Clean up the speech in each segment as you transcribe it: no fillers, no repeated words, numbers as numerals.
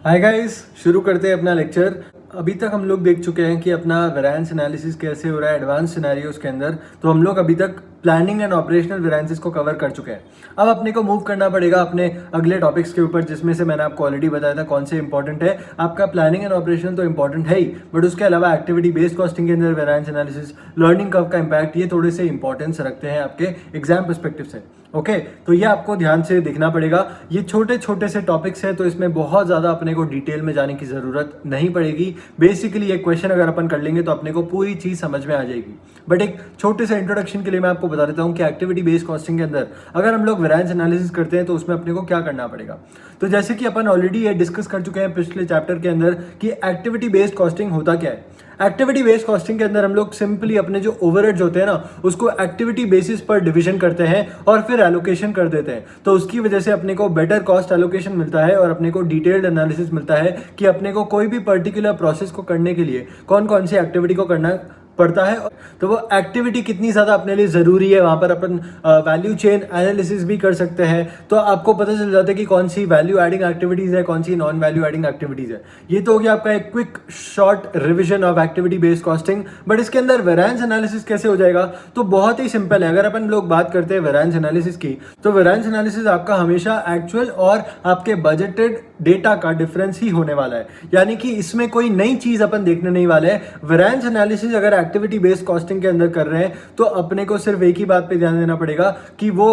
Hi guys, शुरू करते हैं अपना लेक्चर। अभी तक हम लोग देख चुके हैं कि अपना वेरिएंस एनालिसिस कैसे हो रहा है एडवांस सिनेरियोज के अंदर। तो हम लोग अभी तक प्लानिंग एंड ऑपरेशनल वेरिएंसेस को कवर कर चुके हैं। अब अपने को मूव करना पड़ेगा अपने अगले टॉपिक्स के ऊपर, जिसमें से मैंने आपको ऑलरेडी बताया था कौन से इंपॉर्टेंट है। आपका प्लानिंग एंड ऑपरेशन तो इंपॉर्टेंट है ही, बट उसके अलावा एक्टिविटी बेस्ड कॉस्टिंग के अंदर वेरिएंस एनालिसिस, लर्निंग कर्व का इंपैक्ट, ये थोड़े से इंपॉर्टेंस रखते हैं आपके एग्जाम पर्सपेक्टिव से। ओके तो ये आपको ध्यान से देखना पड़ेगा। ये छोटे छोटे से टॉपिक्स हैं, तो इसमें बहुत ज़्यादा अपने को डिटेल में जाने की ज़रूरत नहीं पड़ेगी। बेसिकली एक क्वेश्चन अगर अपन कर लेंगे तो अपने को पूरी चीज़ समझ में आ जाएगी। बट एक छोटे से इंट्रोडक्शन के लिए मैं आपको बता देता हूँ कि एक्टिविटी बेस्ड कॉस्टिंग के अंदर अगर हम लोग वेरिएंस एनालिसिस करते हैं तो उसमें अपने को क्या करना पड़ेगा। तो जैसे कि अपन ऑलरेडी ये डिस्कस कर चुके हैं पिछले चैप्टर के अंदर कि एक्टिविटी बेस्ड कॉस्टिंग होता क्या है। एक्टिविटी बेस्ड कॉस्टिंग के अंदर हम लोग सिंपली अपने जो ओवरहेड्स होते हैं ना, उसको एक्टिविटी बेसिस पर डिवीजन करते हैं और फिर एलोकेशन कर देते हैं। तो उसकी वजह से अपने को बेटर कॉस्ट एलोकेशन मिलता है और अपने को डिटेल्ड एनालिसिस मिलता है कि अपने को कोई भी पर्टिकुलर प्रोसेस को करने के लिए कौन कौन सी एक्टिविटी को करना पड़ता है। तो वो एक्टिविटी कितनी ज़्यादा अपने लिए ज़रूरी है, वहाँ पर अपन वैल्यू चेन एनालिसिस भी कर सकते हैं। तो आपको पता चल जाता है कि कौन सी वैल्यू एडिंग एक्टिविटीज़ है, कौन सी नॉन वैल्यू एडिंग एक्टिविटीज़ है। ये तो हो गया आपका एक quick short revision of activity based costing. But इसके अंदर वेरिएंस एनालिसिस कैसे हो जाएगा, तो बहुत ही सिंपल है। अगर अपन लोग बात करते हैं वेरिएंस एनालिसिस की, तो वेरिएंस एनालिसिस आपका हमेशा एक्चुअल और आपके बजटेड डेटा का डिफरेंस ही होने वाला है। यानी कि इसमें कोई नई चीज़ अपन देखने नहीं वाले हैं। वेरिएंस एनालिसिस अगर एक्टिविटी बेस्ड कॉस्टिंग के अंदर कर रहे हैं तो अपने को सिर्फ एक ही बात पे ध्यान देना पड़ेगा कि वो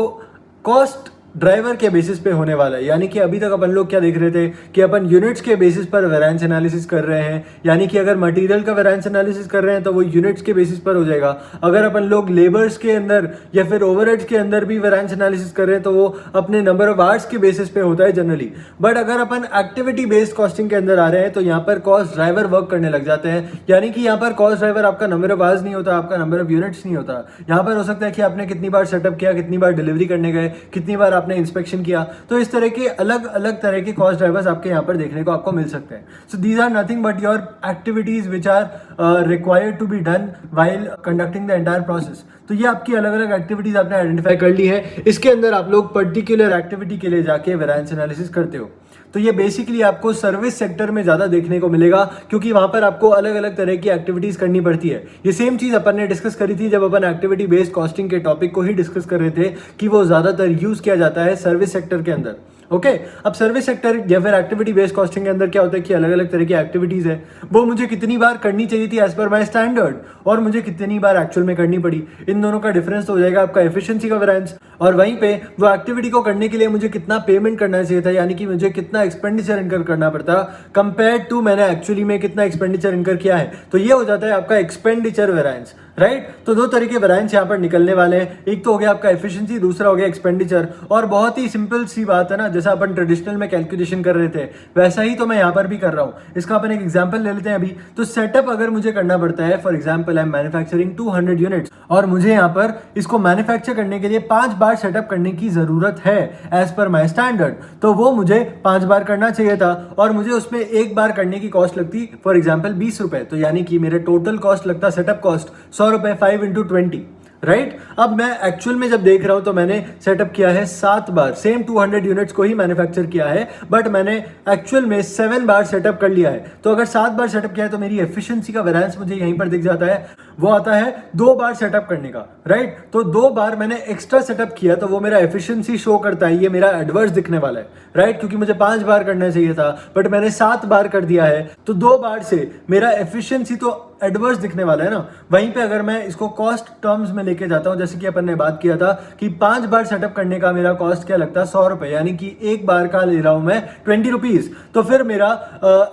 कॉस्ट ड्राइवर के बेसिस पे होने वाला है। यानी कि अभी तक अपन लोग क्या देख रहे थे कि अपन यूनिट्स के बेसिस पर वेरिएंस एनालिसिस कर रहे हैं। यानी कि अगर मटेरियल का वेरिएंस एनालिसिस कर रहे हैं तो वो यूनिट्स के बेसिस पर हो जाएगा। अगर अपन लोग लेबर्स के अंदर या फिर ओवरहेड्स के अंदर भी वेरिएंस एनालिसिस कर रहे हैं तो वो अपने नंबर ऑफ आवर्स के बेसिस पे होता है जनरली। बट अगर अपन एक्टिविटी बेस्ड कॉस्टिंग के अंदर आ रहे हैं तो यहाँ पर कॉस्ट ड्राइवर वर्क करने लग जाते हैं। यानी कि यहाँ पर कॉस्ट ड्राइवर आपका नंबर ऑफ आवर्स नहीं होता, आपका नंबर ऑफ यूनिट्स नहीं होता। यहाँ पर हो सकता है कि आपने कितनी बार सेटअप किया, कितनी बार डिलीवरी करने गए, कितनी बार आपने इंस्पेक्शन किया। तो इस तरह के अलग अलग तरह के कॉस्ट ड्राइवर्स आपके यहाँ पर देखने को आपको मिल सकते हैं। So these are nothing but your activities which are required to be done while conducting the entire process. तो ये आपकी अलग अलग एक्टिविटीज आपने आइडेंटिफाई कर ली है। इसके अंदर आप लोग पर्टिकुलर एक्टिविटी के लिए जाके वेरिएंस एनालिसिस करते हो। तो ये बेसिकली आपको सर्विस सेक्टर में ज़्यादा देखने को मिलेगा, क्योंकि वहाँ पर आपको अलग अलग तरह की एक्टिविटीज़ करनी पड़ती है। ये सेम चीज़ अपन ने डिस्कस करी थी जब अपन एक्टिविटी बेस्ड कॉस्टिंग के टॉपिक को ही डिस्कस कर रहे थे कि वो ज़्यादातर यूज़ किया जाता है सर्विस सेक्टर के अंदर। ओके अब सर्विस सेक्टर या फिर एक्टिविटी बेस्ड कॉस्टिंग के अंदर क्या होता है कि अलग अलग तरह की एक्टिविटीज़ है, वो मुझे कितनी बार करनी चाहिए थी एज पर माई स्टैंडर्ड और मुझे कितनी बार एक्चुअल में करनी पड़ी। इन दोनों का डिफरेंस तो हो जाएगा आपका एफिशिएंसी का वेरिएंस। और वहीं पे वो एक्टिविटी को करने के लिए मुझे कितना पेमेंट करना चाहिए था, यानी कि मुझे कितना एक्सपेंडिचर इनकर करना पड़ता कंपेयर टू मैंने एक्चुअली में कितना एक्सपेंडिचर इनकर किया है। तो ये हो जाता है आपका एक्सपेंडिचर वेरिएंस, राइट। तो दो तरह के वेरिएंस यहाँ पर निकलने वाले हैं। एक तो हो गया आपका एफिशिएंसी, दूसरा हो गया एक्सपेंडिचर। और बहुत ही सिंपल सी बात है ना, जैसा अपन ट्रेडिशनल में कैलकुलेशन कर रहे थे वैसा ही तो मैं यहाँ पर भी कर रहा हूँ। इसका अपन एक एग्जांपल ले लेते हैं अभी। तो सेटअप अगर मुझे करना पड़ता है, for example I am manufacturing 200 units और मुझे यहाँ पर इसको मैन्युफैक्चर करने के लिए 5 बार सेटअप करने की जरूरत है एज पर माई स्टैंडर्ड। तो वो मुझे 5 बार करना चाहिए था और मुझे उसमें एक बार करने की कॉस्ट लगती फॉर एग्जाम्पल 20 रुपए। तो यानी कि मेरे टोटल कॉस्ट लगता सेटअप कॉस्ट 100 रुपए, 5 × 20, राइट। अब मैं एक्चुअल में जब देख रहा हूं तो मैंने सेटअप किया है 7 बार, सेम 200 यूनिट्स को ही मैन्युफैक्चर किया है, बट मैंने एक्चुअल में 7 बार सेटअप कर लिया है। तो अगर 7 बार सेटअप किया है तो मेरी एफिशिएंसी का वेरिएंस मुझे यहीं पर दिख जाता है। वो आता है 2 बार सेटअप करने का, राइट। तो 2 बार मैंने एक्स्ट्रा सेटअप किया तो वो मेरा एफिशिएंसी शो करता है, ये मेरा एडवर्स दिखने वाला है, राइट। क्योंकि मुझे 5 बार करना चाहिए था बट मैंने 7 बार कर दिया है, तो 2 बार से मेरा एफिशिएंसी तो एडवर्स दिखने वाला है ना। वहीं पे अगर मैं इसको कॉस्ट टर्म्स में लेके जाता हूं, जैसे कि अपन ने बात किया था कि 5 बार सेटअप करने का मेरा कॉस्ट क्या लगता है 100 रुपए, यानी कि एक बार का ले रहा हूं मैं 20 रुपीज। तो फिर मेरा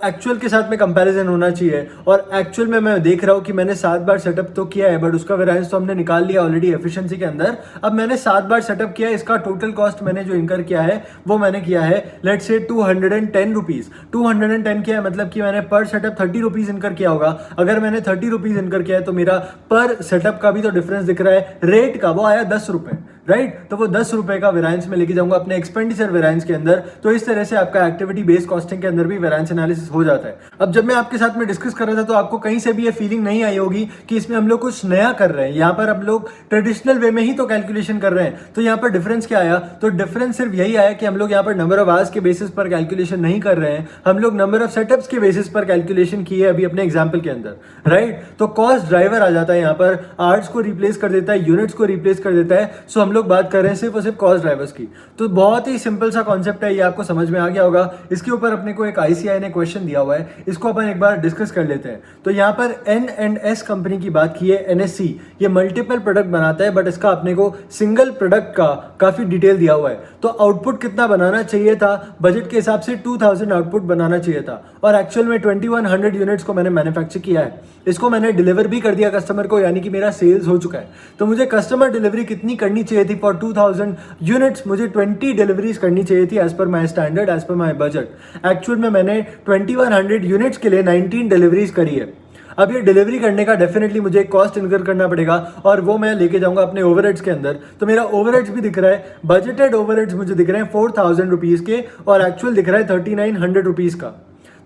एक्चुअल के साथ में कंपैरिजन होना चाहिए और एक्चुअल में मैं देख रहा हूं कि मैंने 7 बार सेटअप तो किया है बट उसका वेरिएंस तो हमने निकाल लिया ऑलरेडी एफिशिएंसी के अंदर। अब मैंने 7 बार सेटअप किया, इसका टोटल कॉस्ट मैंने जो इनकर किया है वो मैंने किया है लेट्स से 210 रुपीज। 210 किया है मतलब कि मैंने पर सेटअप 30 रुपीज इनकर किया होगा। अगर मैंने 30 रुपीज इनकर किया है तो मेरा पर सेटअप का भी तो डिफरेंस दिख रहा है, रेट का वो आया 10 रुपए, राइट। तो वो 10 रुपए का वेरिएंस में लेके जाऊंगा अपने एक्सपेंडिचर वेरिएंस के अंदर। तो इस तरह से आपका एक्टिविटी बेस्ड कॉस्टिंग के अंदर भी वेरिएंस एनालिसिस हो जाता है। अब जब मैं आपके साथ में डिस्कस कर रहा था तो आपको कहीं से भी ये फीलिंग नहीं आई होगी कि इसमें हम लोग कुछ नया कर रहे हैं। यहाँ पर हम लोग ट्रेडिशनल वे में ही तो कैलकुलेशन कर रहे हैं। तो यहाँ पर डिफरेंस क्या आया? तो डिफरेंस सिर्फ यही आया कि हम लोग यहाँ पर नंबर ऑफ आवर्स के बेसिस पर कैलकुलेशन नहीं कर रहे हैं, हम लोग नंबर ऑफ सेटअप्स के बेसिस पर कैलकुलेशन किए अभी अपने एग्जाम्पल के अंदर, राइट। तो कॉस्ट ड्राइवर आ जाता है यहाँ पर, आवर्स को रिप्लेस कर देता है, यूनिट्स को रिप्लेस कर देता है। सो हम लोग बात कर रहे हैं सिर्फ और सिर्फ कॉस्ट ड्राइवर्स की। तो बहुत ही सिंपल सा कॉन्सेप्ट है, ये आपको समझ में आ गया होगा। इसके ऊपर अपने को एक आईसीआई ने क्वेश्चन दिया हुआ है, इसको अपन एक बार डिस्कस कर लेते हैं। तो यहाँ पर N&S कंपनी की बात की है, NSC, ये मल्टीपल प्रोडक्ट बनाता है, बट इसका अपने को सिंगल प्रोडक्ट का काफी डिटेल दिया हुआ है। तो आउटपुट कितना बनाना चाहिए था? बजट के हिसाब से 2000 आउटपुट बनाना चाहिए था, और एक्चुअल में 2100 यूनिट्स को मैंने मैन्युफैक्चर किया है। इसको मैंने डिलीवर भी कर दिया कस्टमर को, यानी कि मेरा सेल्स हो चुका है। तो मुझे कस्टमर डिलीवरी कितनी करनी चाहिए थी? फॉर 2000 यूनिट्स मुझे 20 डिलीवरीज करनी चाहिए थी, as per my standard, as per my budget. Actual में मैंने 2100 यूनिट्स के लिए 19 डिलीवरीज करी है। अब ये डिलीवरी करने का डेफिनेटली मुझे कॉस्ट इनकर करना पड़ेगा, और वो मैं लेके जाऊंगा अपने ओवरहेड्स के अंदर। तो मेरा ओवरहेड्स भी दिख रहा है, बजटेड ओवरहेड्स मुझे दिख रहे हैं 4000 रुपीज के, और एक्चुअल दिख रहा है 3900 रुपीज का।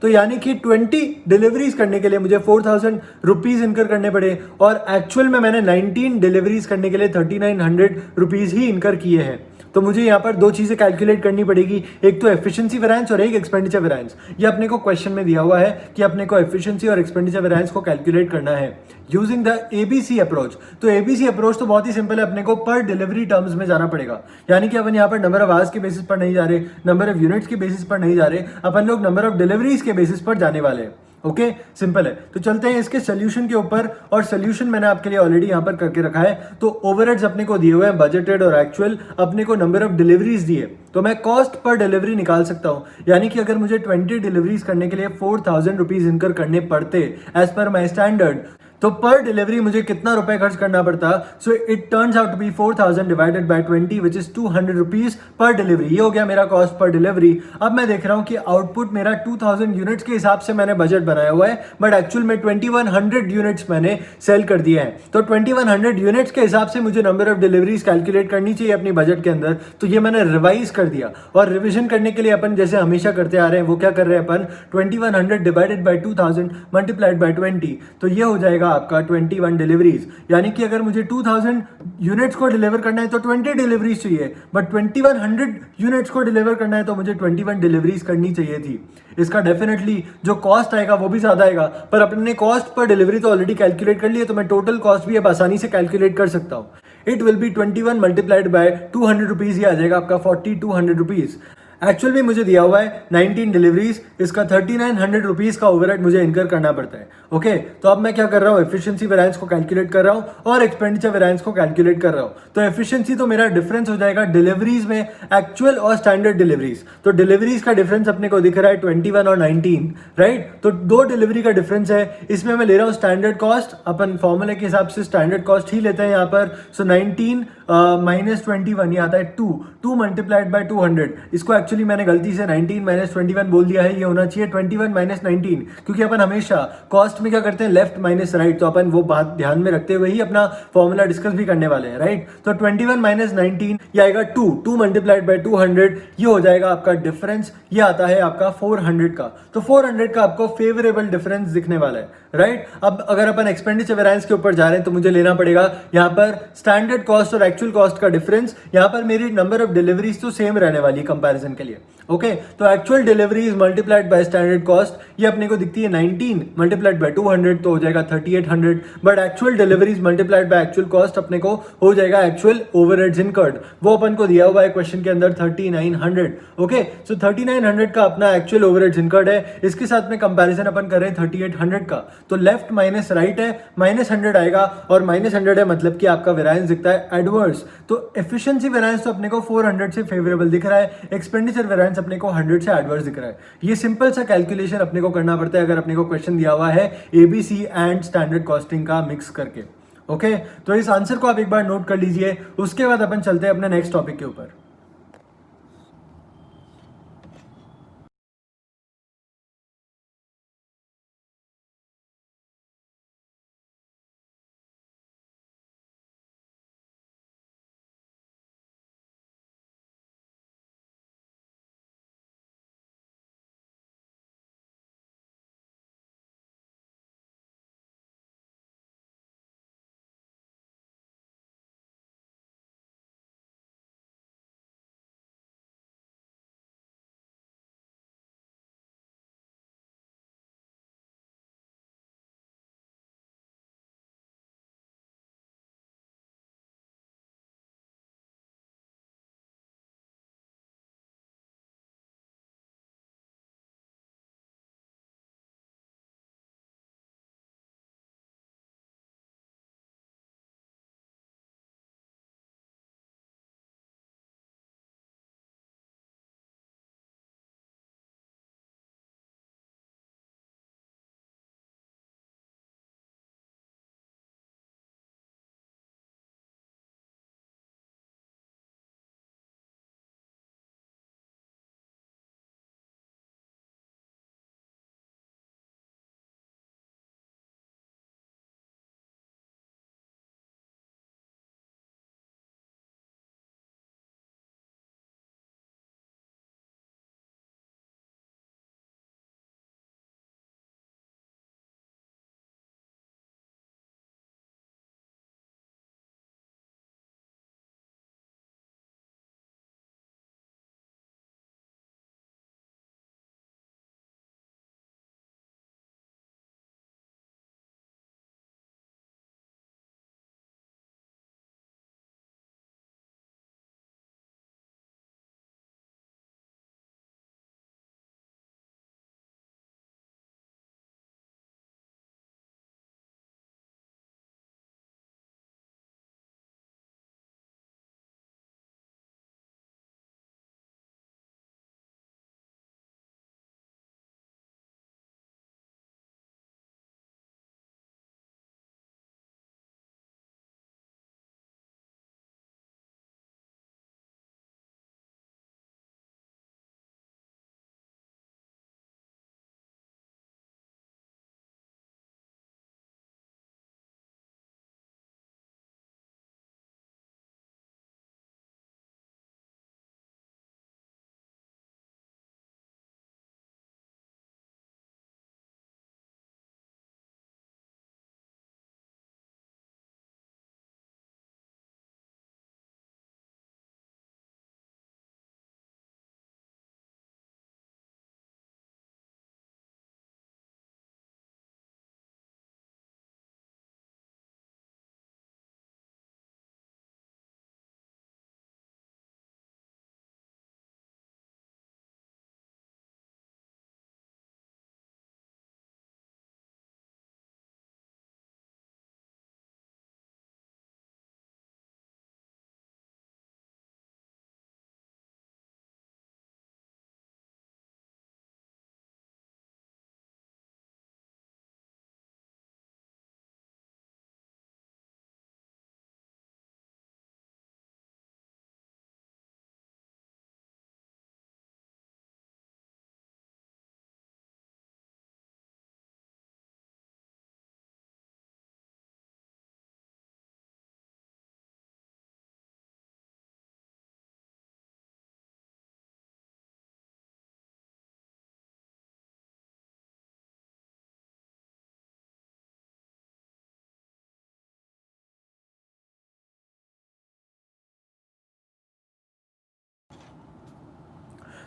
तो यानी कि 20 डिलीवरीज करने के लिए मुझे 4000 रुपीज इनकर करने पड़े, और एक्चुअल में मैंने 19 डिलीवरीज करने के लिए 3900 रुपीज ही इनकर किए हैं। तो मुझे यहाँ पर दो चीजें कैलकुलेट करनी पड़ेगी, एक तो एफिशिएंसी वेरिएंस और एक एक्सपेंडिचर वेरिएंस। ये अपने को क्वेश्चन में दिया हुआ है कि अपने को एफिशिएंसी और एक्सपेंडिचर वेरिएंस को कैलकुलेट करना है यूजिंग द एबीसी अप्रोच। तो एबीसी अप्रोच तो बहुत ही सिंपल है, अपने को पर डिलीवरी टर्म्स में जाना पड़ेगा। यानी कि अपन यहाँ पर नंबर ऑफ आवर्स के बेसिस पर नहीं जा रहे, नंबर ऑफ यूनिट्स के बेसिस पर नहीं जा रहे, अपन लोग नंबर ऑफ डिलीवरीज के बेसिस पर जाने वाले हैं। ओके, सिंपल है। तो चलते हैं इसके सोल्यूशन के ऊपर, और सोल्यूशन मैंने आपके लिए ऑलरेडी यहां पर करके रखा है। तो ओवरहेड्स अपने को दिए हुए हैं, बजटेड और एक्चुअल, अपने को नंबर ऑफ डिलीवरीज दिए, तो मैं कॉस्ट पर डिलीवरी निकाल सकता हूं। यानी कि अगर मुझे 20 डिलीवरीज करने के लिए 4000 रुपीज इनकर करने पड़ते एज पर माई स्टैंडर्ड, तो पर डिलीवरी मुझे कितना रुपए खर्च करना पड़ता? So it turns out to be 4000 divided by 20 which is 200 rupees per delivery. ये हो गया मेरा कॉस्ट पर डिलीवरी। अब मैं देख रहा हूं कि आउटपुट मेरा 2000 यूनिट्स के हिसाब से मैंने बजट बनाया हुआ है, बट एक्चुअल में 2100 यूनिट्स मैंने सेल कर दिए हैं। तो 2100 यूनिट्स के हिसाब से मुझे नंबर ऑफ डिलीवरीज कैलकुलेट करनी चाहिए अपनी बजट के अंदर। तो ये मैंने रिवाइज कर दिया, और रिविजन करने के लिए अपन जैसे हमेशा करते आ रहे हैं, वो क्या कर रहे हैं अपन? 2100 डिवाइडेड बाय 2000 मल्टीप्लाइड बाय 20, तो ये हो जाएगा आपका 21 डिलीवरीज। यानी कि अगर मुझे 2000 यूनिट्स को डिलीवर करना है तो 20 डिलीवरीज चाहिए, बट 2100 यूनिट्स को डिलीवर करना है तो मुझे 21 डिलीवरीज करनी चाहिए थी। इसका डेफिनेटली जो कॉस्ट आएगा वो भी ज्यादा आएगा, पर अपने कॉस्ट पर डिलीवरी तो ऑलरेडी कैलकुलेट कर लिया, तो मैं टोटल कॉस्ट भी अब आसानी से कैलकुलेट कर सकता हूं। It will be 21 multiplied by 200 rupees, ही आ जाएगा आपका 4200 रुपीज। एक्चुअल में मुझे दिया हुआ है 19 डिलीवरीज, इसका 3900 रुपीज का ओवरहेड मुझे इनकर करना पड़ता है। ओके, तो अब मैं क्या कर रहा हूँ? एफिशिएंसी वेरिएंस को कैलकुलेट कर रहा हूँ और एक्सपेंडिचर वेरिएंस को कैलकुलेट कर रहा हूँ। तो एफिशिएंसी तो मेरा डिफरेंस हो जाएगा डिलीवरीज में, एक्चुअल और स्टैंडर्ड डिलीवरीज। तो डिलीवरीज का डिफरेंस अपने को दिख रहा है 21 और 19, राइट। तो दो डिलीवरी का डिफरेंस है, इसमें मैं ले रहा हूँ स्टैंडर्ड कॉस्ट, अपन फॉर्मूले के हिसाब से स्टैंडर्ड कॉस्ट ही लेते हैं यहाँ पर। सो 19 माइनस 21, ये आता है 2 मल्टीप्लाइड बाय 200। इसको एक्चुअली मैंने गलती से 19 माइनस 21 बोल दिया है, ये होना चाहिए 21 माइनस 19, क्योंकि अपन हमेशा कॉस्ट में क्या करते हैं? Left minus right. तो अपन वो बात ध्यान में रखते हुए ही अपना फॉर्मूला डिस्कस भी करने वाले हैं, राइट। तो 21 माइनस 19, ये आएगा 2 मल्टीप्लाइड बाय 200, ये हो जाएगा आपका डिफरेंस। ये आता है आपका 400 का। तो 400 का आपको फेवरेबल डिफरेंस दिखने वाला है, राइट। अब अगर अपन एक्सपेंडिचर वेरिएंस के ऊपर जा रहे हैं तो मुझे लेना पड़ेगा यहाँ पर स्टैंडर्ड कॉस्ट और एक्चुअल कॉस्ट का डिफरेंस। यहाँ पर मेरी नंबर ऑफ डिलीवरीज तो सेम रहने वाली है कंपैरिजन के लिए। ओके, तो actual deliveries multiplied by standard cost, ये अपने को दिखती है 19 मल्टीप्लाइड बाय 200, तो हो जाएगा 3800। But actual deliveries multiplied by actual cost अपने को हो जाएगा एक्चुअल ओवरहेड्स इनकर्ड, वो अपन को दिया हुआ है क्वेश्चन के अंदर 3900। ओके, सो 3900 का अपना एक्चुअल ओवरहेड्स इनकर्ड है, इसके साथ में कंपैरिजन अपन कर रहे हैं 3800 का। तो लेफ्ट माइनस राइट है, माइनस 100 आएगा, और माइनस 100 है मतलब कि आपका वेरिएंस दिखता है एडवर्स। तो एफिशिएंसी वेरिएंस तो अपने को 400 से फेवरेबल दिख रहा है, एक्सपेंडिचर वेरिएंस अपने को 100 से एडवर्स दिख रहा है। ये सिंपल सा कैलकुलेशन अपने को करना पड़ता है अगर अपने को क्वेश्चन दिया हुआ है एबीसी एंड स्टैंडर्ड कॉस्टिंग का मिक्स करके। ओके, तो इस आंसर को आप एक बार नोट कर लीजिए, उसके बाद अपन चलते हैं अपने नेक्स्ट टॉपिक के ऊपर।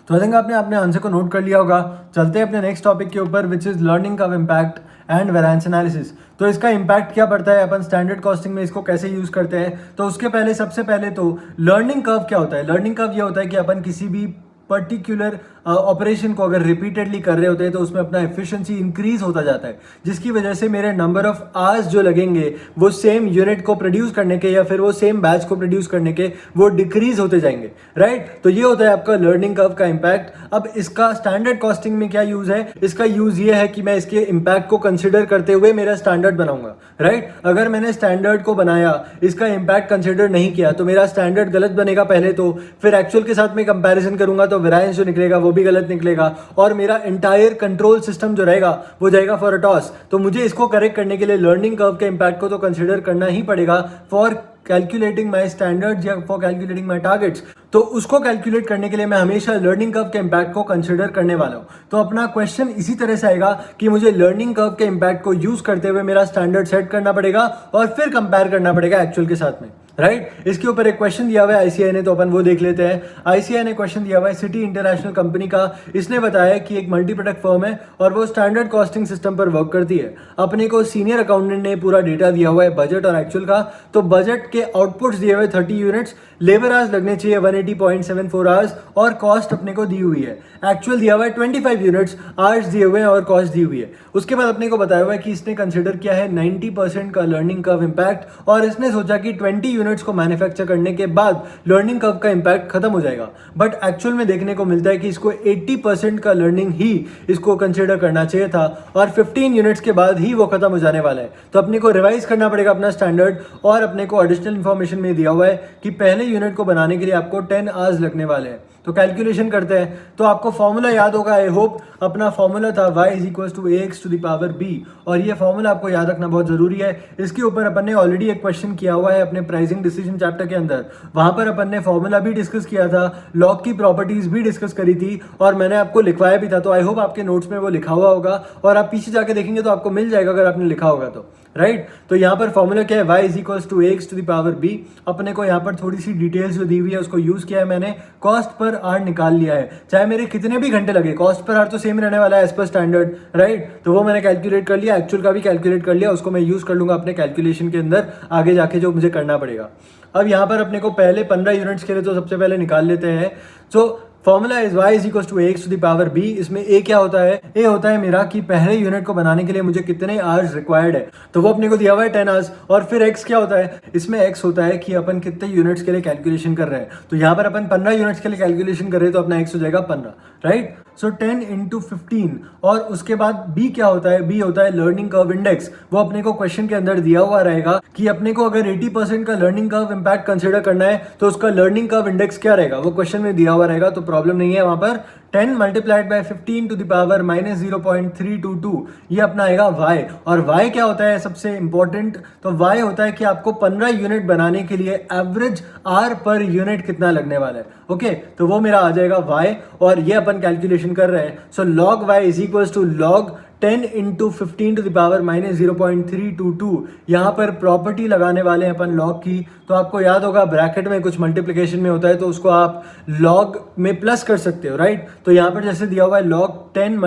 तो आई थिंक आपने अपने आंसर को नोट कर लिया होगा। चलते हैं अपने नेक्स्ट टॉपिक के ऊपर, which is learning curve impact and variance analysis. तो इसका इम्पैक्ट क्या पड़ता है, अपन स्टैंडर्ड कॉस्टिंग में इसको कैसे यूज करते हैं। तो उसके पहले सबसे पहले तो लर्निंग कर्व क्या होता है। लर्निंग कर्व ये होता है कि अपन किसी भी पर्टिकुलर ऑपरेशन को अगर रिपीटेडली कर रहे होते हैं तो उसमें अपना एफिशिएंसी इंक्रीज होता जाता है, जिसकी वजह से मेरे नंबर ऑफ आवर्स जो लगेंगे वो सेम यूनिट को प्रोड्यूस करने के या फिर वो सेम बैच को प्रोड्यूस करने के वो डिक्रीज होते जाएंगे, राइट। तो ये होता है आपका लर्निंग कर्व का इम्पैक्ट। अब इसका स्टैंडर्ड कॉस्टिंग में क्या यूज है, इसका यूज ये है कि मैं इसके इम्पैक्ट को कंसिडर करते हुए मेरा स्टैंडर्ड बनाऊंगा, राइट। अगर मैंने स्टैंडर्ड को बनाया, इसका इम्पैक्ट कंसिडर नहीं किया तो मेरा स्टैंडर्ड गलत बनेगा पहले तो, फिर एक्चुअल के साथ में कंपैरिजन करूंगा तो वेरिएंस जो निकलेगा वो भी गलत निकलेगा और मेरा एंटायर कंट्रोल सिस्टम जो रहेगा वो जाएगा फॉर अ टॉस। तो मुझे इसको करेक्ट करने के लिए लर्निंग कर्व के इम्पैक्ट को तो कंसिडर करना ही पड़ेगा फॉर कैलकुलेटिंग माई स्टैंडर्ड्स या फॉर कैलकुलेटिंग माई टारगेट्स। तो उसको कैलकुलेट करने के लिए मैं हमेशा लर्निंग कर्व के इम्पैक्ट को कंसिडर करने वाला हूं। तो अपना क्वेश्चन इसी तरह से आएगा कि मुझे लर्निंग कर्व के इम्पैक्ट को यूज करते हुए मेरा स्टैंडर्ड सेट करना पड़ेगा और फिर कंपेयर करना पड़ेगा एक्चुअल के साथ में, राइट। इसके ऊपर एक क्वेश्चन दिया हुआ है आईसीआई ने, तो अपन वो देख लेते हैं। आईसीआई ने क्वेश्चन दिया हुआ है सिटी इंटरनेशनल कंपनी का। इसने बताया कि एक मल्टी प्रोडक्ट फर्म है और वो स्टैंडर्ड कॉस्टिंग सिस्टम पर वर्क करती है। अपने को सीनियर अकाउंटेंट ने पूरा डेटा दिया हुआ है बजट और एक्चुअल का। तो बजट के आउटपुट्स दिए हुए 30 यूनिट्स, लेबर आवर्स लगने चाहिए 180.74 आवर्स और कॉस्ट अपने को दी हुई है। एक्चुअल दिया हुआ है 25 यूनिट्स, आवर्स दिए हुए हैं और कॉस्ट दी हुई है। उसके बाद अपने को बताया हुआ है कि इसने कंसिडर किया है 90% का लर्निंग कर्व इम्पैक्ट और इसने सोचा कि 20 यूनिट्स को मैन्युफैक्चर करने के बाद लर्निंग कर्व का इम्पैक्ट खत्म हो जाएगा। बट एक्चुअल में देखने को मिलता है कि इसको 80% का लर्निंग ही इसको कंसिडर करना चाहिए था और 15 यूनिट्स के बाद ही वो खत्म हो जाने वाला है। तो अपने को रिवाइज करना पड़ेगा अपना स्टैंडर्ड और अपने को एडिशनल इंफॉर्मेशन में दिया हुआ है कि पहले यूनिट को बनाने के लिए आपको 10 आवर्स लगने वाले हैं। तो कैलकुलेशन करते हैं। तो आपको फॉर्मूला याद होगा, आई होप। अपना फॉर्मूला था y = ax to the power b और ये फॉर्मूला आपको याद रखना बहुत जरूरी है। इसके ऊपर अपन ने ऑलरेडी एक क्वेश्चन किया हुआ है अपने प्राइसिंग डिसीजन चैप्टर के अंदर। वहां पर अपन ने फॉर्मूला भी डिस्कस किया था, लॉग की प्रॉपर्टीज भी डिस्कस करी थी और मैंने आपको लिखवाया भी था। तो आई होप आपके नोट्स में वो लिखा हुआ होगा और आप पीछे जाके देखेंगे तो आपको मिल जाएगा अगर आपने लिखा होगा तो, राइट। तो यहाँ पर फॉर्मूला क्या है, y = ax to the power b। अपने को यहाँ पर थोड़ी सी डिटेल्स जो दी हुई है उसको यूज किया है मैंने, कॉस्ट पर आर निकाल लिया है। चाहे मेरे कितने भी घंटे लगे, कॉस्ट पर आर तो सेम रहने वाला है एज पर स्टैंडर्ड, राइट। तो वो मैंने कैलकुलेट कर लिया, एक्चुअल का भी कैलकुलेट कर लिया, उसको मैं यूज कर लूंगा अपने कैलकुलेशन के अंदर आगे जाके जो मुझे करना पड़ेगा। अब यहाँ पर अपने को पहले 15 यूनिट्स के लिए तो सबसे पहले निकाल लेते हैं। तो formula is y = ax to the power b। इसमें a क्या होता है, a होता है मेरा कि पहले यूनिट को बनाने के लिए मुझे कितने आवर्स रिक्वायर्ड है, तो वो अपने को दिया हुआ है 10 आवर्स। और फिर x क्या होता है, इसमें x होता है कि अपन कितने यूनिट्स के लिए कैलकुलेशन कर रहे हैं। तो यहाँ पर अपन 15 यूनिट्स के लिए कैलकुलेशन कर रहे हैं तो अपना x हो जाएगा 15, राइट। सो 10 × 15 और उसके बाद b क्या होता है, b होता है लर्निंग कर्व इंडेक्स। वो अपने को क्वेश्चन के अंदर दिया हुआ रहेगा कि अपने को अगर 80% का लर्निंग कर्व इम्पैक्ट कंसिडर करना है तो उसका लर्निंग कर्व इंडेक्स क्या रहेगा, वो क्वेश्चन में दिया हुआ रहेगा। तो प्रॉब्लम नहीं है वहां पर। 10 × 15 to the power -0.322 ये अपना आएगा y। और y क्या होता है सबसे इंपॉर्टेंट, तो y होता है कि आपको 15 यूनिट बनाने के लिए एवरेज आर पर यूनिट कितना लगने वाला है। ओके, तो वो मेरा आ जाएगा y और ये अपन कैलकुलेशन कर रहे हैं। सो log y = log 10 × 15 to the power -0.322। यहाँ पर प्रॉपर्टी लगाने वाले हैं अपन लॉग की। तो आपको याद होगा ब्रैकेट में कुछ मल्टीप्लिकेशन में होता है तो उसको आप लॉग में प्लस कर सकते हो, राइट। तो यहाँ पर जैसे दिया हुआ है log 10 ×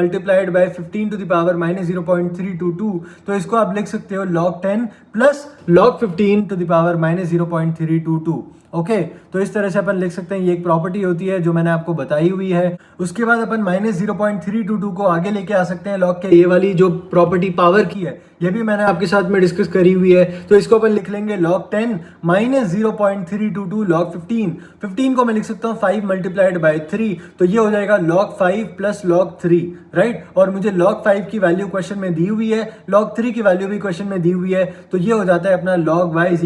15 to the power -0.322, तो इसको आप लिख सकते हो log 10 plus log 15 to the power -0.322। Okay, तो इस तरह से अपन लिख सकते हैं। ये एक प्रॉपर्टी होती है जो मैंने आपको बताई हुई है। उसके बाद अपन -0.322 को आगे लेके आ सकते हैं लॉग के। ये वाली जो प्रॉपर्टी पावर की है ये भी मैंने आपके साथ में डिस्कस करी हुई है। तो इसको अपन लिख लेंगे log 10 -0.322 log 15। 15 को मैं लिख सकता हूँ 5 × 3, तो ये हो जाएगा log 5 प्लस log 3, राइट। और मुझे log 5 की वैल्यू क्वेश्चन में दी हुई है, log 3 की वैल्यू भी क्वेश्चन में दी हुई है। तो ये हो जाता है अपना log y =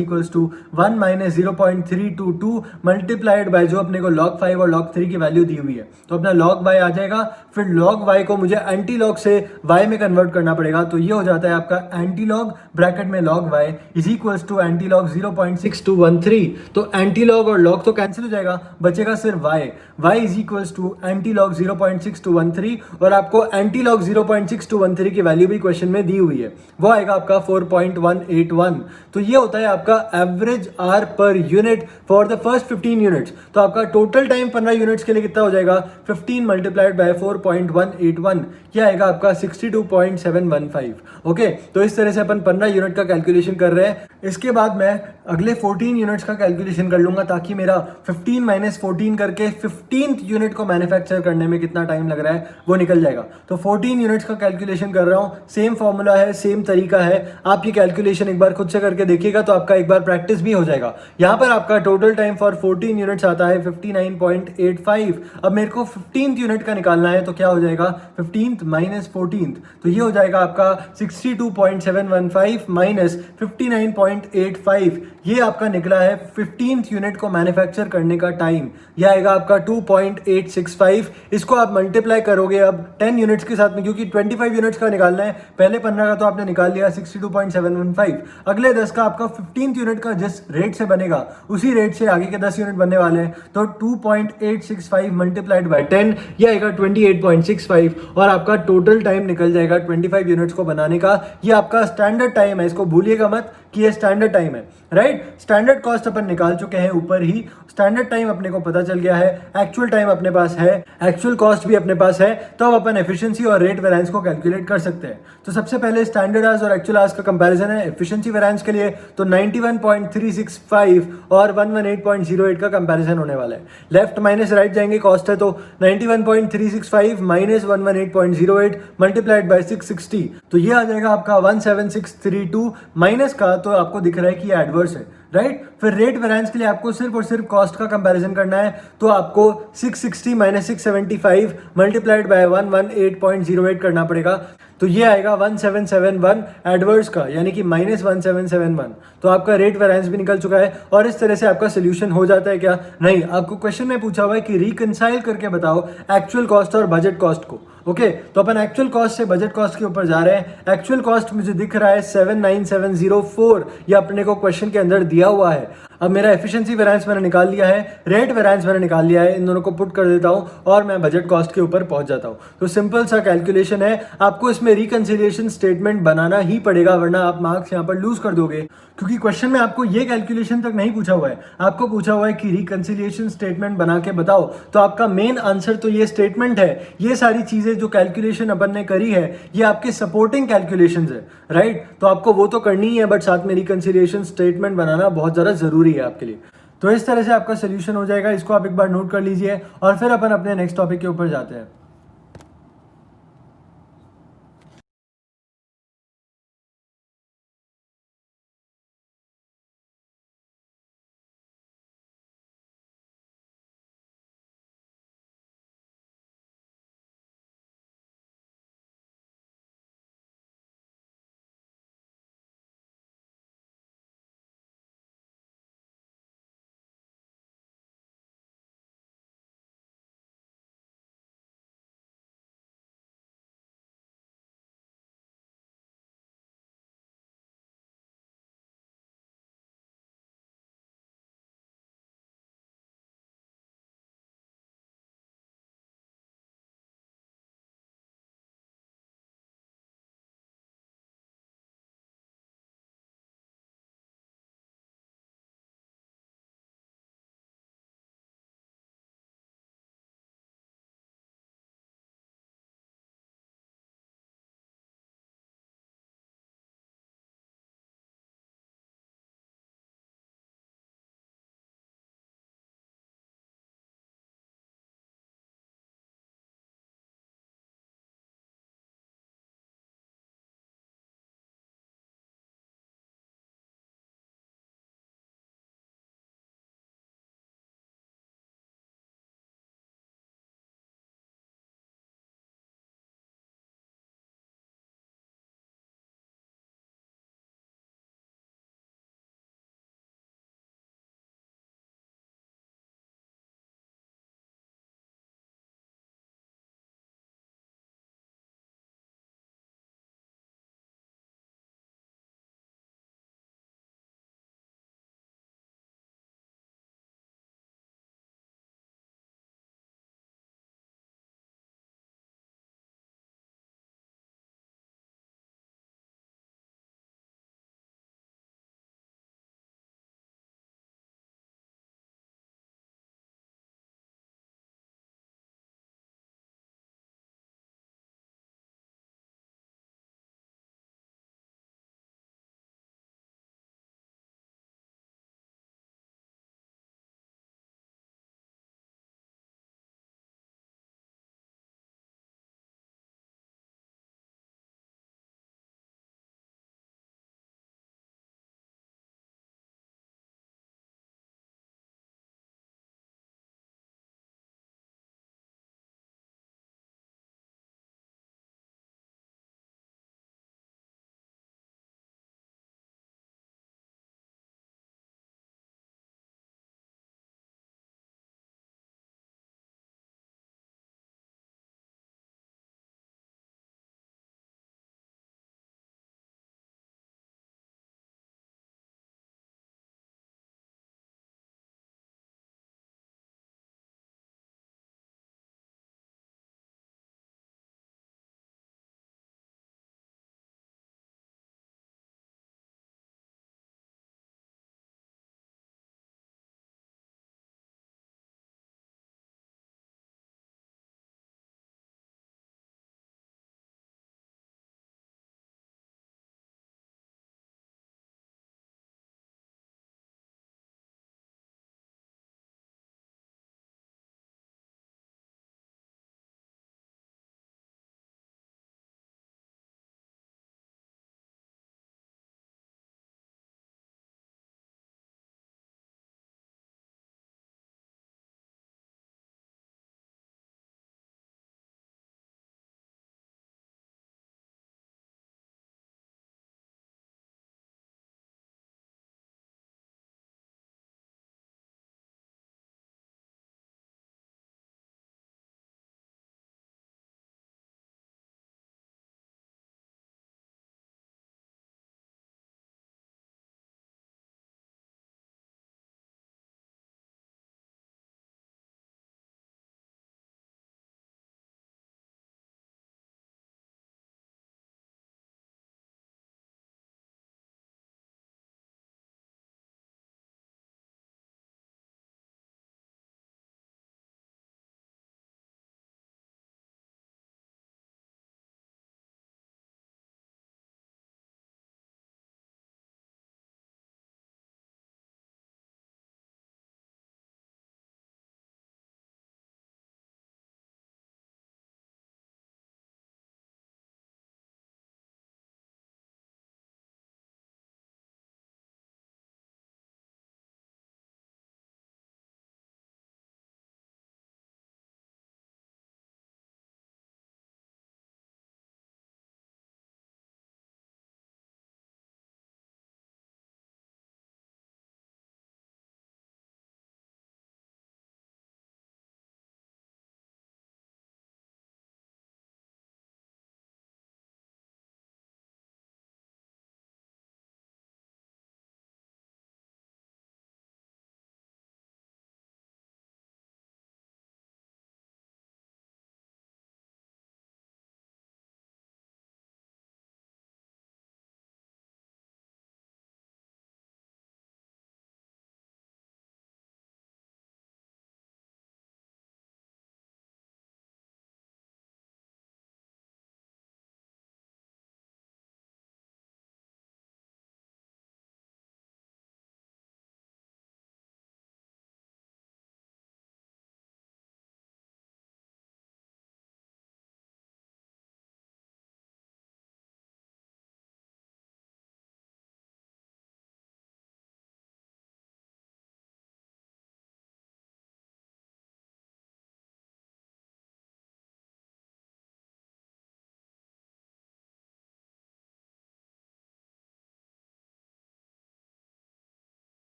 1 - 0.322 मल्टीप्लाइड बाय जो अपने को log 5 और log 3 की वैल्यू दी हुई है। तो अपना log y आ जाएगा। फिर log y को मुझे एंटी लॉग से y में कन्वर्ट करना पड़ेगा। तो ये हो जाता है आपका एंटी लॉग ब्रैकेट में log y = एंटी लॉग 0.6213। तो एंटी लॉग और लॉग तो कैंसिल हो जाएगा, बचेगा सिर्फ y = एंटी लॉग 0.6213 और आपको एंटी लॉग 0.6213 की वैल्यू भी क्वेश्चन में दी हुई है, वो आएगा आपका 4.181। तो ये होता है आपका average R per unit for the first 15 units. तो आपका टोटल टाइम 15 यूनिट्स के लिए कितना हो जाएगा, 15 मल्टीप्लाइड बाय 4.181, यह आएगा आपका 62.715। ओके, तो इस तरह से अपन 15 यूनिट का कैलकुलेशन कर रहे हैं। इसके बाद मैं अगले 14 यूनिट्स का कैलकुलेशन कर लूंगा, ताकि मेरा 15 माइनस 14 करके 15th यूनिट को मैन्युफैक्चर करने में कितना टाइम लग रहा है वो निकल जाएगा। तो 14 यूनिट्स का कैलकुलेशन कर रहा हूँ, सेम फॉर्मूला है, सेम तरीका है। आप ये कैलकुलेशन एक बार खुद से करके देखिएगा तो आपका एक बार प्रैक्टिस भी हो जाएगा। यहाँ पर आपका टोटल टाइम फॉर 14 यूनिट्स आता है 59.85। अब मेरे को 15th यूनिट का निकालना है, तो क्या हो जाएगा 15th माइनस 14th, तो ये हो जाएगा आपका 62.715 माइनस 59.85। ये आपका निकला है 15th यूनिट को मैन्युफैक्चर करने का टाइम। यह आएगा आपका 2.865। इसको आप मल्टीप्लाई करोगे अब 10 यूनिट्स के साथ में, क्योंकि 25 यूनिट्स का निकालना है। पहले 15 का तो आपने निकाल लिया 62.715, अगले 10 का आपका 15th यूनिट का जिस रेट से बनेगा उसी रेट से आगे के 10 यूनिट बनने वाले हैं। तो 2.865 मल्टीप्लाइड बाय 10, यह आएगा 28.65, और आपका टोटल टाइम निकल जाएगा 25 यूनिट्स को बनाने का। ये आपका स्टैंडर्ड टाइम है, इसको भूलिएगा मत कि ये स्टैंडर्ड टाइम है, राइट। स्टैंडर्ड कॉस्ट अपन निकाल चुके हैं ऊपर ही, स्टैंडर्ड टाइम अपने को पता चल गया है, एक्चुअल टाइम अपने पास है, एक्चुअल कॉस्ट भी अपने पास है। तो अब अपन एफिशिएंसी और रेट वेरिएंस को कैलकुलेट कर सकते हैं। तो सबसे पहले स्टैंडर्ड आवर्स और एक्चुअल आवर्स का कंपैरिजन है एफिशिएंसी वेरिएंस के लिए। तो 91.365 और 118.08 का कंपैरिजन होने वाला है। लेफ्ट माइनस राइट जाएंगे, कॉस्ट है तो 91.365 माइनस 118.08 मल्टीप्लाइड बाय 660, तो ये आ जाएगा आपका 17632। माइनस का तो आपको दिख रहा है कि ये एडवर्स है, राइट। फिर रेट वेरिएंस के लिए आपको सिर्फ और सिर्फ कॉस्ट का कंपैरिजन करना है, तो आपको 660 माइनस 675 मल्टीप्लाइड बाय 118.08 करना पड़ेगा। तो ये आएगा 1771 एडवर्स का, यानी कि माइनस 1771। तो आपका रेट वेरिएंस भी निकल चुका है। और इस तरह से आपका सोल्यूशन हो जाता है क्या? नहीं, आपको क्वेश्चन में पूछा हुआ है कि रिकंसाइल करके बताओ एक्चुअल कॉस्ट और बजट कॉस्ट को। ओके, तो अपन एक्चुअल कॉस्ट से बजट कॉस्ट के ऊपर जा रहे हैं। एक्चुअल कॉस्ट मुझे दिख रहा है 79704, ये अपने को क्वेश्चन के अंदर दिया हुआ है। अब मेरा एफिशिएंसी वेरिएंस मैंने निकाल लिया है, रेट वेरिएंस मैंने निकाल लिया है, इन दोनों को पुट कर देता हूं और मैं बजट कॉस्ट के ऊपर पहुंच जाता हूं। तो सिंपल सा कैलकुलेशन है, आपको इसमें रिकंसिलिएशन स्टेटमेंट बनाना ही पड़ेगा, वरना आप मार्क्स यहां पर लूज कर दोगे। क्योंकि क्वेश्चन में आपको ये कैलकुलेशन तक नहीं पूछा हुआ है, आपको पूछा हुआ है कि रिकंसिलिएशन स्टेटमेंट बना के बताओ। तो आपका मेन आंसर तो ये स्टेटमेंट है। ये सारी चीजें जो कैलकुलेशन अपन ने करी है ये आपके सपोर्टिंग कैलकुलेशंस है, राइट। तो आपको वो तो करनी ही है, बट साथ में रिकंसिलिएशन स्टेटमेंट बनाना बहुत ज्यादा जरूरी है आपके लिए। तो इस तरह से आपका सोल्यूशन हो जाएगा, इसको आप एक बार नोट कर लीजिए और फिर अपन अपने नेक्स्ट टॉपिक के ऊपर जाते हैं।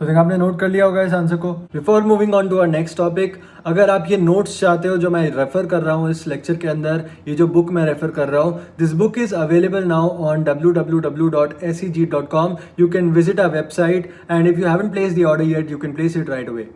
तो देखा आपने नोट कर लिया होगा इस आंसर को। Before moving on to our next topic, अगर आप ये नोट्स चाहते हो जो मैं रेफर कर रहा हूँ इस लेक्चर के अंदर, ये जो बुक मैं रेफर कर रहा हूँ, this book is available now on www.seg.com. You can visit our website and if you haven't place the order yet, you can place it right away.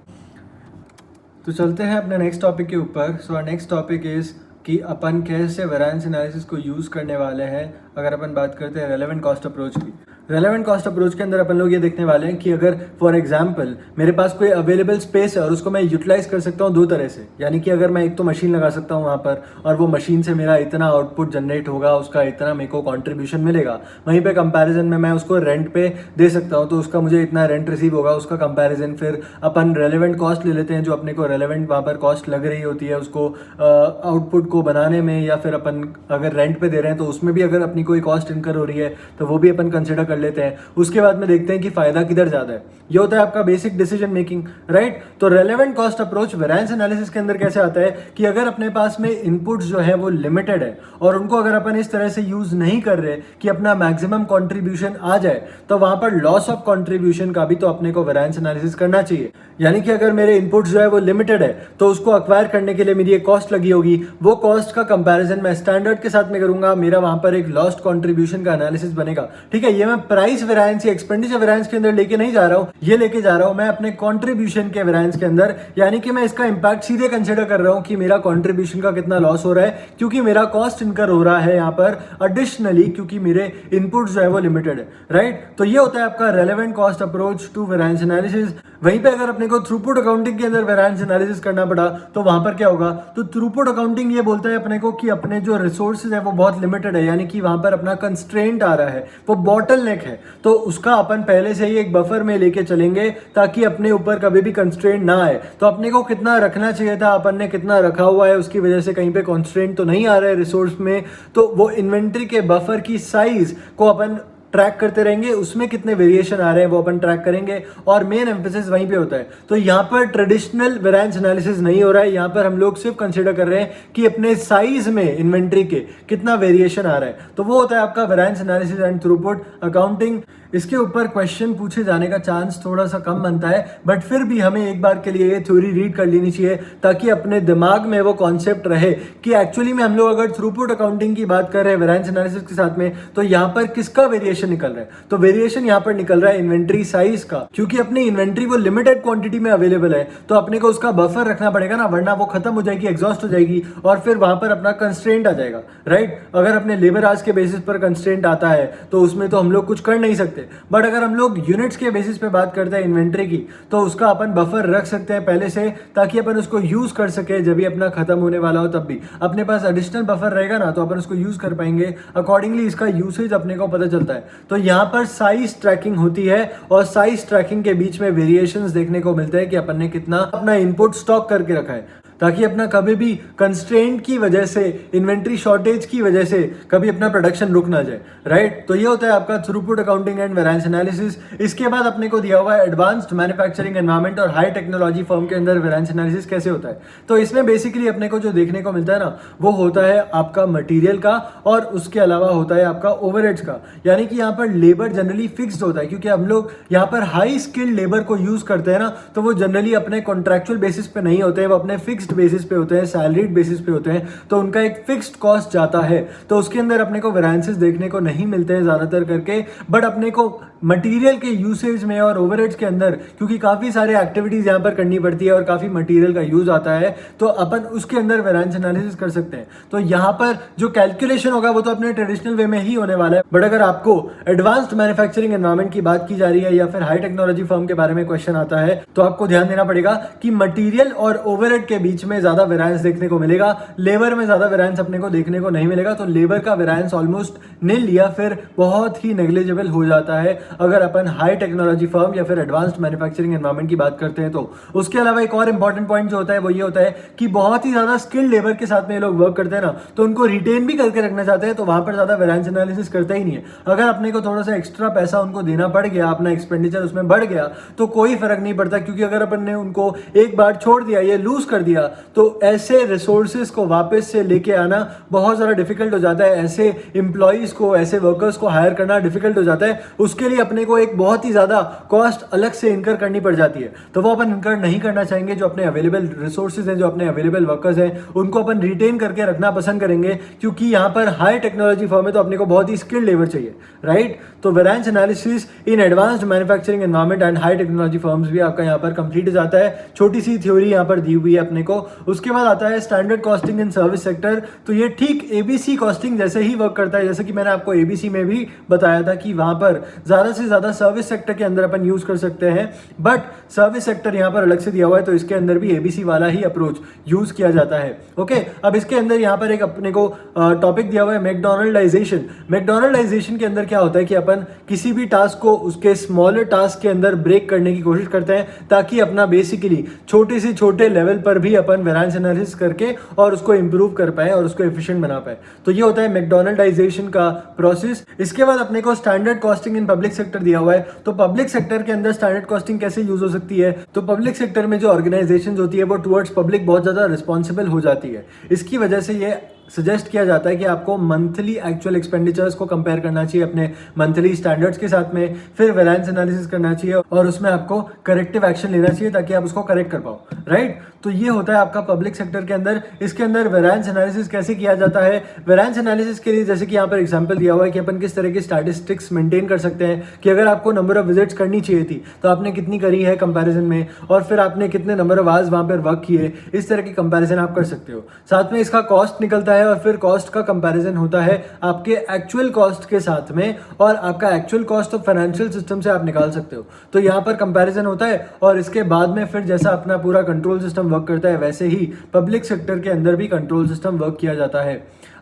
तो चलते हैं अपने नेक्स्ट टॉपिक के ऊपर। सो नेक्स्ट टॉपिक इज कि अपन कैसे variance analysis को use करने वाले हैं। अगर अपन बात करते हैं रेलेवेंट कॉस्ट अप्रोच की, रेलेवेंट कॉस्ट अप्रोच के अंदर अपन लोग ये देखने वाले हैं कि अगर फॉर एग्जांपल मेरे पास कोई अवेलेबल स्पेस है और उसको मैं यूटिलाइज कर सकता हूँ दो तरह से, यानी कि अगर मैं एक तो मशीन लगा सकता हूँ वहाँ पर और वो मशीन से मेरा इतना आउटपुट जनरेट होगा, उसका इतना मेरे को कॉन्ट्रीब्यूशन मिलेगा, वहीं पे कंपैरिजन में मैं उसको रेंट पे दे सकता हूँ तो उसका मुझे इतना रेंट रिसीव होगा, उसका कंपैरिजन फिर अपन रेलेवेंट कॉस्ट ले लेते हैं जो अपने को रेलेवेंट वहाँ पर कॉस्ट लग रही होती है उसको आउटपुट को बनाने में, या फिर अपन अगर रेंट पे दे रहे हैं तो उसमें भी अगर अपनी कोई कॉस्ट इनकर हो रही है तो वो भी अपन कंसिडर कर लेते हैं। उसके बाद में देखते हैं कि फायदा किधर ज्यादा है। ये होता है आपका बेसिक डिसीजन मेकिंग, राइट। तो relevant cost approach variance analysis के अंदर कैसे आता है कि अगर अपने पास में इनपुट्स जो है वो लिमिटेड है और उनको अगर अपन इस तरह से यूज नहीं कर रहे कि अपना मैक्सिमम कॉन्ट्रीब्यूशन आ जाए, तो वहां पर लॉस ऑफ कॉन्ट्रीब्यूशन का भी तो अपने को वेरिएंस एनालिसिस करना चाहिए। यानी कि अगर मेरे इनपुट्स जो है वो लिमिटेड है तो उसको अक्वायर करने के लिए मेरी एक कॉस्ट लगी होगी, वो कॉस्ट का कंपैरिजन मैं स्टैंडर्ड के साथ में करूंगा, मेरा वहां पर एक लॉस्ट कॉन्ट्रीब्यूशन का एनालिसिस बनेगा। ठीक है, ये मैं प्राइस वेरिएंस या एक्सपेंडिचर वेरिएंस के अंदर लेके नहीं जा रहा हूं, ये लेके जा रहा हूं मैं अपने कॉन्ट्रीब्यूशन के वेरिएंस के अंदर, यानी कि मैं इसका इंपैक्ट सीधे कंसिडर कर रहा हूं कि मेरा कॉन्ट्रीब्यूशन का कितना लॉस हो रहा है क्योंकि मेरा कॉस्ट इनकर हो रहा है यहाँ पर एडिशनली, क्योंकि मेरे इनपुट जो है वो लिमिटेड है, राइट। तो ये होता है आपका relevant cost approach to variance analysis. वहीं पे अगर अपने को थ्रूपुट अकाउंटिंग के अंदर वेरिएंस एनालिसिस करना पड़ा तो वहां पर क्या होगा, तो थ्रूपुट अकाउंटिंग ये बोलता है अपने को कि अपने जो रिसोर्सेज है वो बहुत लिमिटेड है, यानी कि वहां पर अपना कंस्ट्रेंट आ रहा है, वो बॉटलनेक है, तो उसका अपन पहले से ही एक बफर में लेके चलेंगे ताकि अपने ऊपर कभी भी कंस्ट्रेंट ना आए। तो अपने को कितना रखना चाहिए था, अपन ने कितना रखा हुआ है, उसकी वजह से कहीं पे कंस्ट्रेंट तो नहीं आ रहा है रिसोर्स में, तो वो इन्वेंट्री के बफर की साइज को अपन ट्रैक करते रहेंगे, उसमें कितने वेरिएशन आ रहे हैं वो अपन ट्रैक करेंगे और मेन एम्फेसिस वहीं पे होता है। तो यहाँ पर ट्रेडिशनल वेरिएंस एनालिसिस नहीं हो रहा है, यहाँ पर हम लोग सिर्फ कंसीडर कर रहे हैं कि अपने साइज में इन्वेंट्री के कितना वेरिएशन आ रहा है, तो वो होता है आपका variance analysis and throughput accounting. इसके ऊपर क्वेश्चन पूछे जाने का चांस थोड़ा सा कम बनता है, बट फिर भी हमें एक बार के लिए ये थ्योरी रीड कर लेनी चाहिए ताकि अपने दिमाग में वो कॉन्सेप्ट रहे कि एक्चुअली में हम लोग अगर थ्रूपुट अकाउंटिंग की बात कर रहे हैं वेरिएंस एनालिसिस के साथ में, तो यहाँ पर किसका वेरिएशन निकल रहा है, तो वेरिएशन यहाँ पर निकल रहा है इन्वेंट्री साइज का, क्योंकि अपनी इन्वेंट्री वो लिमिटेड क्वांटिटी में अवेलेबल है तो अपने को उसका बफर रखना पड़ेगा ना, वरना वो खत्म हो जाएगी, एग्जॉस्ट हो जाएगी और फिर वहां पर अपना कंस्ट्रेंट आ जाएगा, राइट। अगर अपने लेबर आवर्स के बेसिस पर कंस्ट्रेंट आता है तो उसमें तो हम लोग कुछ कर नहीं सकते, बट अगर हम लोग यूनिट्स के बेसिस पे बात करते हैं इन्वेंट्री की, तो उसका अपन बफर रख सकते हैं पहले से ताकि अपन उसको यूज कर सके जब भी अपना खत्म होने वाला हो, तब भी अपने पास एडिशनल बफर रहेगा ना तो अपन उसको यूज कर पाएंगे, अकॉर्डिंगली इसका यूसेज अपने को पता चलता है। तो यहाँ पर साइज ट्रैकिंग होती है और साइज ट्रैकिंग के बीच में वेरिएशंस देखने को मिलते हैं कि अपन ने कितना अपना इनपुट स्टॉक करके रखा है, ताकि अपना कभी भी कंस्ट्रेंट की वजह से, इन्वेंट्री शॉर्टेज की वजह से कभी अपना प्रोडक्शन रुक ना जाए, राइट। तो ये होता है आपका throughput accounting and variance analysis. इसके बाद अपने को दिया हुआ है एडवांस्ड मैन्युफैक्चरिंग एनवायरनमेंट और हाई टेक्नोलॉजी फर्म के अंदर वेरिएंस एनालिसिस कैसे होता है। तो इसमें बेसिकली अपने को जो देखने को मिलता है ना, वो होता है आपका मटीरियल का और उसके अलावा होता है आपका ओवरहेड्स का, यानी कि यहाँ पर लेबर जनरली फिक्स्ड होता है, क्योंकि हम लोग यहाँ पर हाई स्किल्ड लेबर को यूज करते हैं ना, तो वो जनरली अपने कॉन्ट्रैक्चुअल बेसिस पे नहीं होते हैं, वो अपने फिक्स्ड बेसिस पे होते हैं, सैलरीड बेसिस पे होते हैं, तो उनका एक फिक्स्ड कॉस्ट जाता है, तो उसके अंदर अपने को वेरिएंसेस देखने को नहीं मिलते हैं ज्यादातर करके, बट अपने को मटेरियल के यूसेज में और ओवरहेड्स के अंदर, क्योंकि काफी सारे एक्टिविटीज यहाँ पर करनी पड़ती है और काफी मटेरियल का यूज आता है, तो अपन उसके अंदर वेरिएंस एनालिसिस कर सकते हैं। तो यहाँ पर जो कैलकुलेशन होगा वो तो अपने ट्रेडिशनल वे में ही होने वाला है, बट अगर आपको एडवांस्ड मैन्युफैक्चरिंग एनवायरनमेंट की बात की जा रही है या फिर हाई टेक्नोलॉजी फर्म के बारे में क्वेश्चन आता है, तो आपको ध्यान देना पड़ेगा कि मटेरियल और ओवरहेड के बीच में ज्यादा वेरिएंस देखने को मिलेगा, लेबर में ज्यादा वेरिएंस अपने को देखने को नहीं मिलेगा। तो लेबर का वेरिएंस ऑलमोस्ट नील या फिर बहुत ही नेग्लिजिबल हो जाता है अगर अपन हाई टेक्नोलॉजी फर्म या फिर एडवांस्ड मैन्युफैक्चरिंग एनवायरनमेंट की बात करते हैं। तो उसके अलावा एक और इंपॉर्टेंट पॉइंट जो होता है वो ये होता है कि बहुत ही ज्यादा स्किल्ड लेबर के साथ में ये लोग वर्क करते हैं ना, तो उनको रिटेन भी करके रखना चाहते हैं, तो वहां पर ज्यादा वेरिएंस एनालिसिस करते ही नहीं है। अगर अपने को थोड़ा सा एक्स्ट्रा पैसा उनको देना पड़ गया, अपना एक्सपेंडिचर उसमें बढ़ गया, तो कोई फर्क नहीं पड़ता, क्योंकि अगर अपन ने उनको एक बार छोड़ दिया, ये लूज कर दिया, तो ऐसे रिसोर्सेज को वापस से लेके आना बहुत ज्यादा डिफिकल्ट हो जाता है, ऐसे एम्प्लॉइज को, ऐसे वर्कर्स को हायर करना डिफिकल्ट हो जाता है। उसके लिए अपने को एक बहुत ही ज़्यादा कॉस्ट अलग से इनकर करनी पड़ जाती है, तो वो अपन इनकर नहीं करना चाहेंगे। जो अपने अवेलेबल रिसोर्सेज हैं, जो अपने अवेलेबल वर्कर्स हैं, उनको अपन रिटेन करके रखना पसंद करेंगे, क्योंकि यहाँ पर हाई टेक्नोलॉजी फर्म है तो अपने को बहुत ही स्किल्ड लेबर चाहिए, राइट। तो variance analysis in advanced manufacturing environment and high technology firms भी आपका यहाँ पर कंप्लीट हो जाता है। छोटी सी थ्योरी यहाँ पर दी हुई है अपने को। उसके बाद आता है standard costing in service sector. तो ये ठीक एबीसी कॉस्टिंग जैसे ही वर्क करता है, जैसे कि मैंने आपको एबीसी में भी बताया था कि वहां पर ज्यादा से ज्यादा सर्विस सेक्टर के अंदर अपन यूज कर सकते हैं, बट सर्विस सेक्टर यहाँ पर अलग से दिया हुआ है, तो इसके अंदर भी एबीसी वाला ही अप्रोच यूज किया जाता है। ओके, अब इसके अंदर यहाँ पर एक अपने को टॉपिक दिया हुआ है मैकडोनल्डाइजेशन। मैकडोनल्डाइजेशन के अंदर क्या होता है कि अपन किसी भी टास्क को उसके स्मॉलर टास्क के अंदर ब्रेक करने की कोशिश करते हैं, ताकि अपना बेसिकली छोटे से छोटे लेवल पर भी अपन वेरिएंस एनालिसिस करके और उसको इंप्रूव कर पाए और उसको एफिशिएंट बना पाए। तो ये होता है मैकडोनल्डाइजेशन का प्रोसेस। इसके बाद अपने को standard costing in public sector दिया हुआ है। तो पब्लिक सेक्टर के अंदर स्टैंडर्ड कॉस्टिंग कैसे यूज हो सकती है? तो पब्लिक सेक्टर में जो ऑर्गेनाइजेशन होती है वो टुवर्ड्स पब्लिक बहुत ज्यादा रिस्पॉन्सिबल हो जाती है। इसकी वजह से ये सजेस्ट किया जाता है कि आपको मंथली एक्चुअल एक्सपेंडिचर्स को कंपेयर करना चाहिए अपने मंथली स्टैंडर्ड्स के साथ में, फिर वेरिएंस एनालिसिस करना चाहिए और उसमें आपको करेक्टिव एक्शन लेना चाहिए ताकि आप उसको करेक्ट कर पाओ, राइट। तो ये होता है आपका पब्लिक सेक्टर के अंदर। इसके अंदर वेरिएंस एनालिसिस कैसे किया जाता है? वेरिएंस एनालिसिस के लिए जैसे कि यहाँ पर एग्जांपल दिया हुआ है कि अपन किस तरह की स्टैटिस्टिक्स मेंटेन कर सकते हैं, कि अगर आपको नंबर ऑफ विजिट्स करनी चाहिए थी तो आपने कितनी करी है कंपैरिजन में, और फिर आपने कितने नंबर ऑफ आवर्स वहां पर वर्क किए, इस तरह की कंपैरिजन आप कर सकते हो। साथ में इसका कॉस्ट निकलता है और फिर कॉस्ट का कंपैरिजन होता है आपके एक्चुअल कॉस्ट के साथ में, और आपका actual cost of financial system से आप निकाल सकते हो। तो यहाँ पर कंपैरिजन होता है और इसके बाद में फिर जैसा अपना पूरा कंट्रोल सिस्टम वर्क करता है वैसे ही पब्लिक सेक्टर के अंदर भी कंट्रोल सिस्टम वर्क किया जाता है।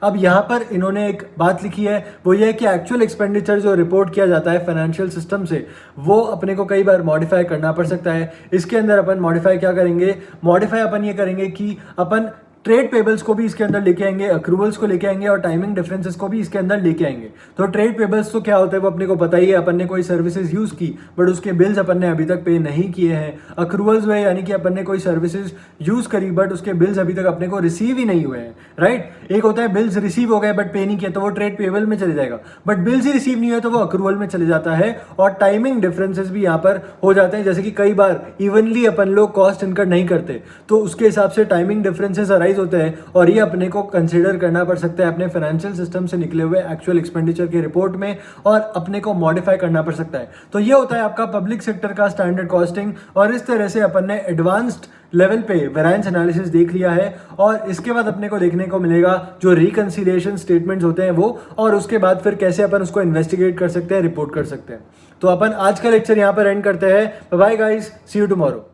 अब यहाँ पर इन्होंने एक बात लिखी है, वो ये है कि एक्चुअल एक्सपेंडिचर जो रिपोर्ट किया जाता है फाइनेंशियल सिस्टम से, वो अपने को कई बार मॉडिफाई करना पड़ सकता है। इसके अंदर अपन मॉडिफाई क्या करेंगे? मॉडिफाई अपन ये करेंगे कि अपन ट्रेड पेबल्स को भी इसके अंदर लेके आएंगे, अक्रूवल्स को लेके आएंगे और टाइमिंग डिफरेंसेस को भी इसके अंदर लेके आएंगे। तो ट्रेड पेबल्स तो क्या होता है वो अपने को पता ही है, अपन ने कोई सर्विसेज यूज की बट उसके बिल्स अपन ने अभी तक पे नहीं किए हैं। अक्रूवल्स हुए यानी कि अपन ने कोई सर्विसेज यूज करी बट उसके बिल्स अभी तक अपने को रिसीव ही नहीं हुए हैं, राइट। एक होता है बिल्स रिसीव हो गए बट पे नहीं किया, तो वो ट्रेड पेबल में चले जाएगा, बट बिल्स ही रिसीव नहीं हुए तो वो अक्रूवल में चले जाता है। और टाइमिंग डिफरेंसेस भी यहाँ पर हो जाते हैं, जैसे कि कई बार इवनली अपन लोग कॉस्ट इनकर नहीं करते, तो उसके हिसाब से टाइमिंग डिफरेंसेस अराइज होते हैं और ये अपने को कंसीडर करना पड़ सकता है अपने फाइनेंशियल सिस्टम से निकले हुए एक्चुअल एक्सपेंडिचर की रिपोर्ट में, और अपने को मॉडिफाई करना पड़ सकता है। तो ये होता है आपका पब्लिक सेक्टर का स्टैंडर्ड कॉस्टिंग, और इस तरह से अपन ने एडवांस्ड लेवल पे वेरिएंस एनालिसिस देख लिया है। और इसके बाद अपने को देखने को मिलेगा जो रिकंसिलिएशन स्टेटमेंट्स होते हैं वो, और उसके बाद फिर कैसे अपन उसको इन्वेस्टिगेट कर सकते हैं, रिपोर्ट कर सकते हैं। तो अपन आज का लेक्चर यहाँ पर एंड करते हैं। Bye guys, see you tomorrow.